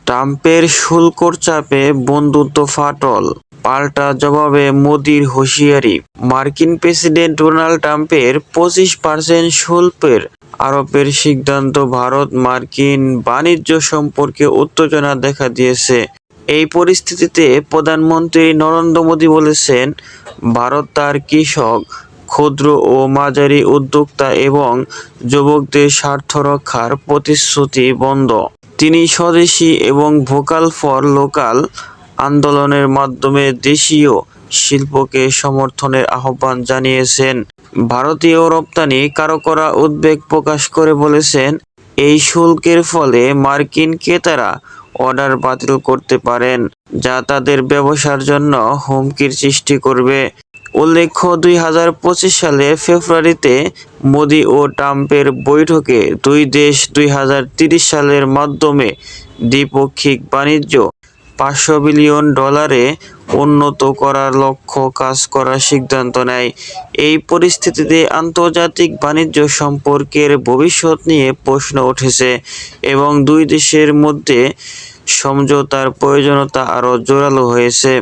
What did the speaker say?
ট্রাম্পের শুল্কর চাপে বন্ধুত্ব ফাটল, পাল্টা জবাবে মোদির হুঁশিয়ারি। মার্কিন প্রেসিডেন্ট ডোনাল্ড ট্রাম্পের 25% শুল্কের আরোপের সিদ্ধান্ত ভারত মার্কিন বাণিজ্য সম্পর্কে উত্তেজনা দেখা দিয়েছে। এই পরিস্থিতিতে প্রধানমন্ত্রী নরেন্দ্র মোদি বলেছেন, ভারত তার কৃষক, ক্ষুদ্র ও মাঝারি উদ্যোক্তা এবং যুবকদের স্বার্থ রক্ষার প্রতিশ্রুতিবদ্ধ। তিনি স্বদেশী এবং ভোকাল ফর লোকাল আন্দোলনের মাধ্যমে দেশীয় শিল্পকে সমর্থনের আহ্বান জানিয়েছেন। ভারতীয় রপ্তানিকারকরা উদ্বেগ প্রকাশ করে বলেছেন, এই শুল্কের ফলে মার্কিন ক্রেতারা অর্ডার বাতিল করতে পারেন, যা তাদের ব্যবসার জন্য হুমকির সৃষ্টি করবে। উল্লেখ্য, 2025 সালের ফেব্রুয়ারিতে মোদি ও ট্রাম্পের বৈঠকে দুই দেশ 2030 সালের মাধ্যমে দ্বিপাক্ষিক বাণিজ্য $500 বিলিয়ন উন্নত করার লক্ষ্যে কাজ করার সিদ্ধান্ত নেয়। এই পরিস্থিতিতে আন্তর্জাতিক বাণিজ্য সম্পর্কের ভবিষ্যৎ নিয়ে প্রশ্ন উঠেছে এবং দুই দেশের মধ্যে সমঝোতার প্রয়োজনীয়তা আরও জোরালো হয়েছে।